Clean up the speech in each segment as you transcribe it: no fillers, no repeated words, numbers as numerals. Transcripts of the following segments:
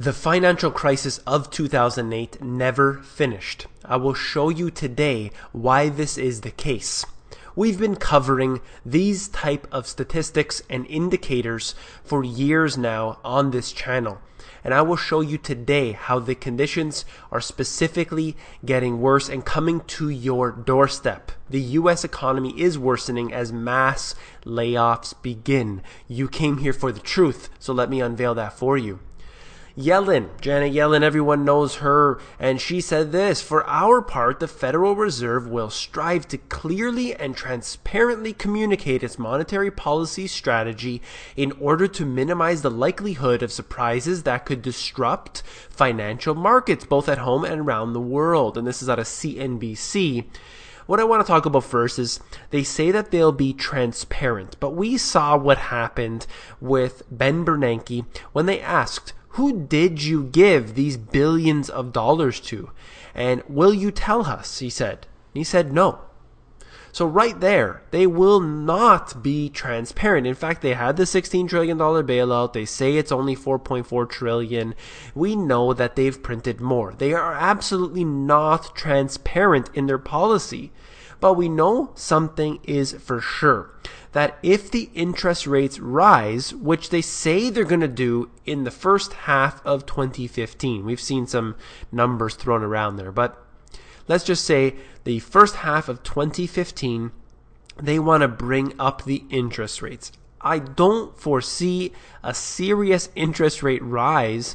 The financial crisis of 2008 never finished. I will show you today why this is the case. We've been covering these type of statistics and indicators for years now on this channel. And I will show you today how the conditions are specifically getting worse and coming to your doorstep. The US economy is worsening as mass layoffs begin. You came here for the truth, so let me unveil that for you. Janet Yellen, everyone knows her, and she said this: "For our part, the Federal Reserve will strive to clearly and transparently communicate its monetary policy strategy in order to minimize the likelihood of surprises that could disrupt financial markets, both at home and around the world." And this is out of CNBC. What I want to talk about first is they say that they'll be transparent, but we saw what happened with Ben Bernanke when they asked, "Who did you give these billions of dollars to? And will you tell us?" He said. He said no. So right there, they will not be transparent. In fact, they had the $16 trillion bailout. They say it's only $4.4 trillion. We know that they've printed more. They are absolutely not transparent in their policy. But we know something is for sure, that if the interest rates rise, which they say they're going to do in the first half of 2015, we've seen some numbers thrown around there, but let's just say the first half of 2015, they want to bring up the interest rates. I don't foresee a serious interest rate rise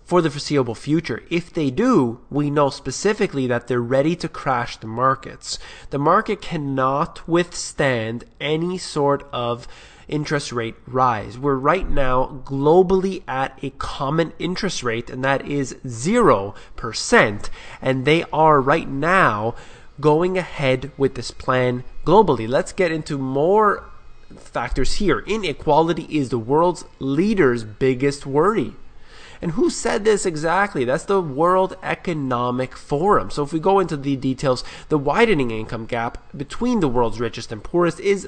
for the foreseeable future. If they do, we know specifically that they're ready to crash the markets. The market cannot withstand any sort of interest rate rise. We're right now globally at a common interest rate, and that is 0%. And they are right now going ahead with this plan globally. Let's get into more factors here. Inequality is the world's leaders' biggest worry. And who said this exactly? That's the World Economic Forum. So if we go into the details, the widening income gap between the world's richest and poorest is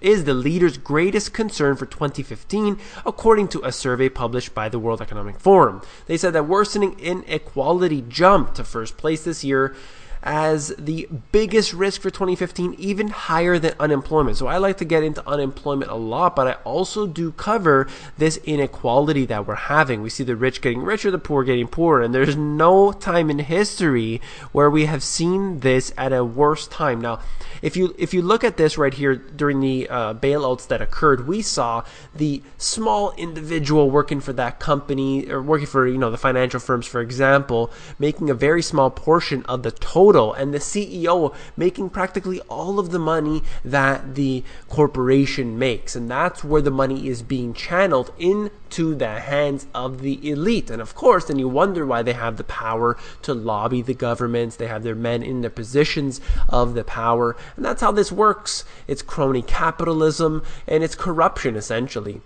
the leader's greatest concern for 2015, according to a survey published by the World Economic Forum. They said that worsening inequality jumped to first place this year as the biggest risk for 2015, even higher than unemployment. So I like to get into unemployment a lot, but I also do cover this inequality that we're having. We see the rich getting richer, the poor getting poorer, and there's no time in history where we have seen this at a worse time. Now, if you look at this right here during the bailouts that occurred, we saw the small individual working for that company or working for the financial firms, for example, making a very small portion of the total, and the CEO making practically all of the money that the corporation makes. And that's where the money is being channeled into the hands of the elite. And of course, then you wonder why they have the power to lobby the governments. They have their men in the positions of the power. And that's how this works. It's crony capitalism and it's corruption, essentially.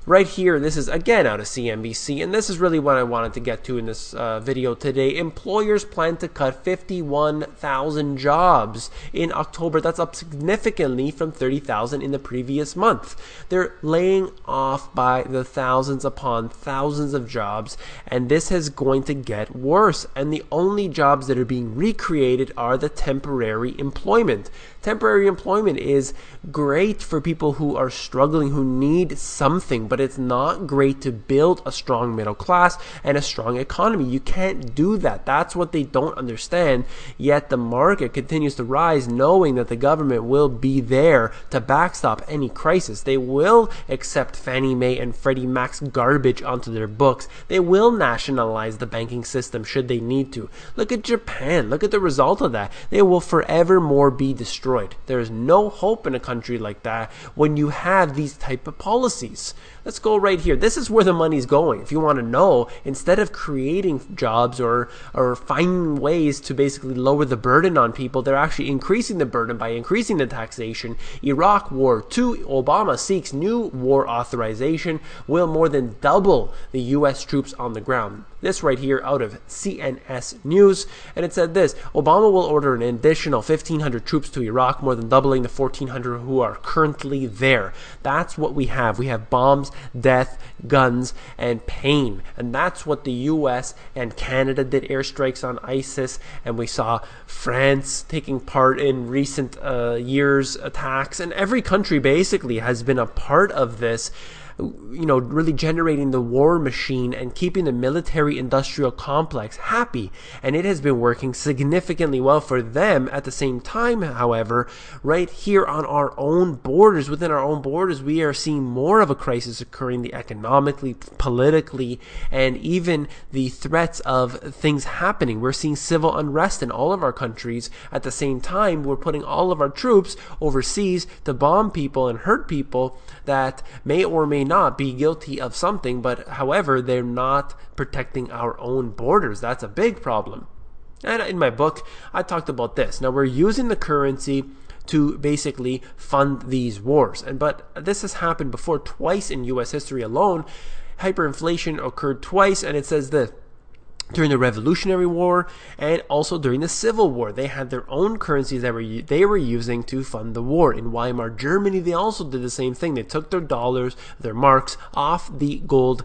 Right here, this is again out of CNBC, and this is really what I wanted to get to in this video today. Employers plan to cut 51,000 jobs in October. That's up significantly from 30,000 in the previous month. They're laying off by the thousands upon thousands of jobs, and this is going to get worse. And the only jobs that are being recreated are the temporary employment. Temporary employment is great for people who are struggling, who need something, but it's not great to build a strong middle class and a strong economy. You can't do that. That's what they don't understand. Yet the market continues to rise, knowing that the government will be there to backstop any crisis. They will accept Fannie Mae and Freddie Mac's garbage onto their books. They will nationalize the banking system should they need to. Look at Japan. Look at the result of that. They will forevermore be destroyed. There is no hope in a country like that when you have these type of policies. Let's go right here. This is where the money's going. If you want to know, instead of creating jobs or finding ways to basically lower the burden on people, they're actually increasing the burden by increasing the taxation. Iraq War II, Obama seeks new war authorization, will more than double the U.S. troops on the ground. this right here out of CNS News, and it said this: Obama will order an additional 1,500 troops to Iraq, more than doubling the 1,400 who are currently there. That's what we have. We have bombs, death, guns, and pain. And that's what the US and Canada did, airstrikes on ISIS, and we saw France taking part in recent years' attacks, and every country basically has been a part of this, really generating the war machine and keeping the military-industrial complex happy. And it has been working significantly well for them. At the same time, however, right here on our own borders, within our own borders, we are seeing more of a crisis occurring, the economically, politically, and even the threats of things happening. We're seeing civil unrest in all of our countries. At the same time, we're putting all of our troops overseas to bomb people and hurt people that may or may not be guilty of something, but however, they're not protecting our own borders. That's a big problem. And in my book, I talked about this. Now, we're using the currency to basically fund these wars. But this has happened before, twice in US history alone. Hyperinflation occurred twice, and it says this: during the Revolutionary War and also during the Civil War. They had their own currencies that they were using to fund the war. In Weimar Germany, they also did the same thing. They took their dollars, their marks, off the gold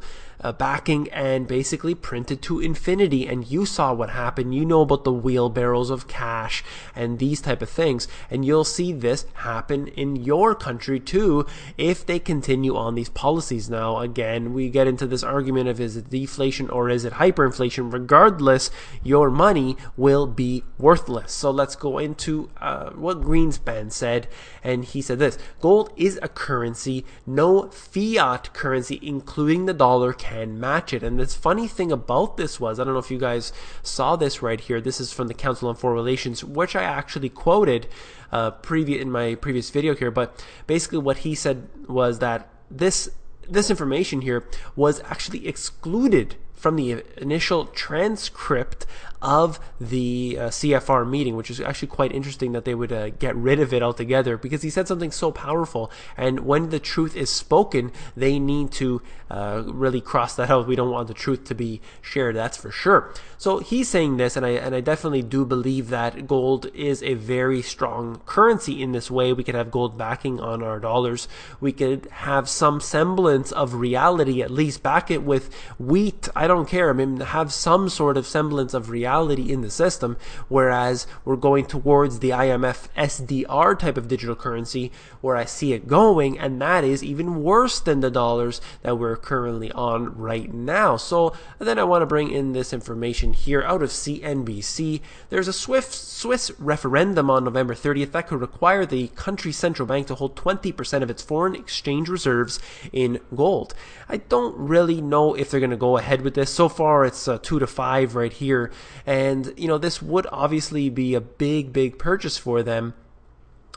backing and basically printed to infinity. And you saw what happened. You know about the wheelbarrows of cash and these type of things. And you'll see this happen in your country too if they continue on these policies. Now, again, we get into this argument of, is it deflation or is it hyperinflation? Regardless, your money will be worthless. So let's go into what Greenspan said. And he said this: gold is a currency. No fiat currency, including the dollar, can match it. And this funny thing about this was, I don't know if you guys saw this right here. This is from the Council on Foreign Relations, which I actually quoted in my previous video here. But basically what he said was that this information here was actually excluded from the initial transcript of the CFR meeting, which is actually quite interesting that they would get rid of it altogether, because he said something so powerful. And when the truth is spoken, they need to really cross that out. We don't want the truth to be shared, that's for sure. So he's saying this, and I definitely do believe that gold is a very strong currency in this way. We could have gold backing on our dollars. We could have some semblance of reality, at least back it with wheat. I don't care. I mean, have some sort of semblance of reality in the system, whereas we're going towards the IMF SDR type of digital currency, where I see it going, and that is even worse than the dollars that we're currently on right now. So then I want to bring in this information here out of CNBC. There's a Swiss referendum on November 30th that could require the country's central bank to hold 20% of its foreign exchange reserves in gold. I don't really know if they're going to go ahead with this. So far, it's 2 to 5 right here. And, this would obviously be a big purchase for them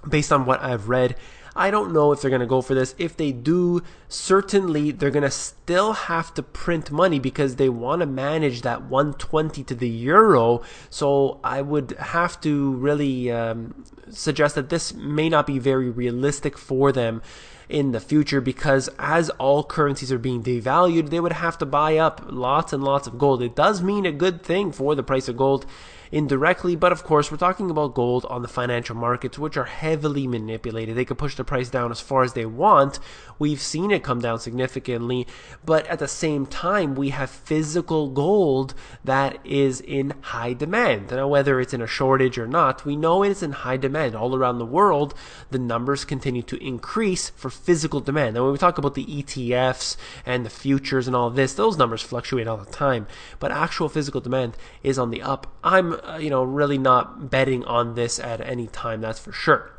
based on what I've read. I don't know if they're going to go for this. If they do, certainly they're going to still have to print money because they want to manage that 120 to the euro. So I would have to really suggest that this may not be very realistic for them in the future, because as all currencies are being devalued, they would have to buy up lots and lots of gold. It does mean a good thing for the price of gold indirectly, but of course we're talking about gold on the financial markets, which are heavily manipulated. They could push the price down as far as they want. We've seen it come down significantly, but at the same time we have physical gold that is in high demand. Now, whether it's in a shortage or not, we know it's in high demand all around the world. The numbers continue to increase for physical demand. Now, when we talk about the ETFs and the futures and all this, those numbers fluctuate all the time, but actual physical demand is on the up. I'm really not betting on this at any time, that's for sure.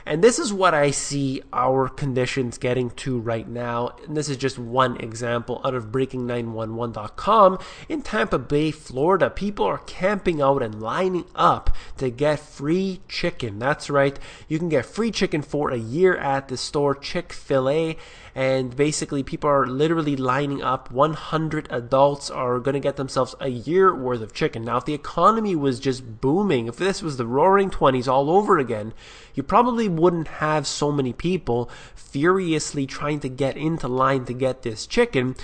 And this is what I see our conditions getting to right now. And this is just one example out of breaking911.com. In Tampa Bay, Florida, people are camping out and lining up to get free chicken. That's right. You can get free chicken for a year at the store Chick-fil-A. And basically, people are literally lining up. 100 adults are going to get themselves a year worth of chicken. Now, if the economy was just booming, if this was the roaring 20s all over again, you probably wouldn't have so many people furiously trying to get into line to get this chicken.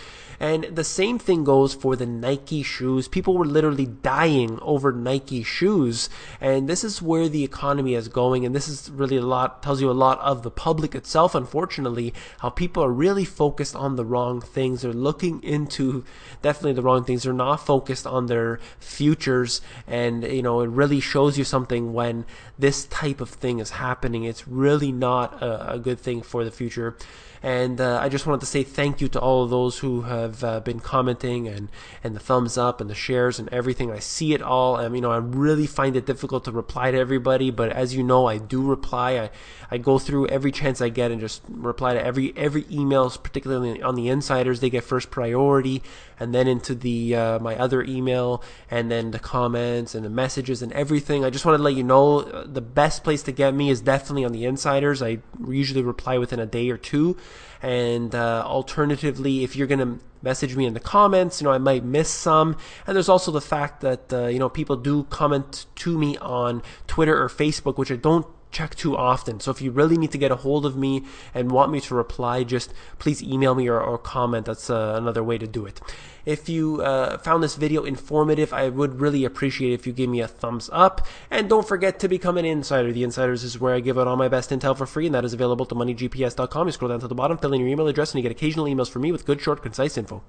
And the same thing goes for the Nike shoes. People were literally dying over Nike shoes. And this is where the economy is going. And this is really tells you a lot of the public itself, unfortunately, how people are really focused on the wrong things. They're looking into definitely the wrong things. They're not focused on their futures. And, it really shows you something when this type of thing is happening. It's really not a good thing for the future. And I just wanted to say thank you to all of those who have been commenting and the thumbs up and the shares and everything. I see it all. I really find it difficult to reply to everybody, but as you know, I do reply. I go through every chance I get and just reply to every emails, particularly on the insiders. They get first priority, and then into the my other email, and then the comments and the messages and everything. I just wanted to let you know the best place to get me is definitely on the insiders. I usually reply within a day or two. And alternatively, if you're going to message me in the comments, I might miss some. And there's also the fact that people do comment to me on Twitter or Facebook, which I don't check too often. So if you really need to get a hold of me and want me to reply, just please email me or comment. That's another way to do it. If you found this video informative, I would really appreciate it if you give me a thumbs up. And don't forget to become an insider. The Insiders is where I give out all my best intel for free, and that is available to moneygps.com. You scroll down to the bottom, fill in your email address, and you get occasional emails from me with good, short, concise info.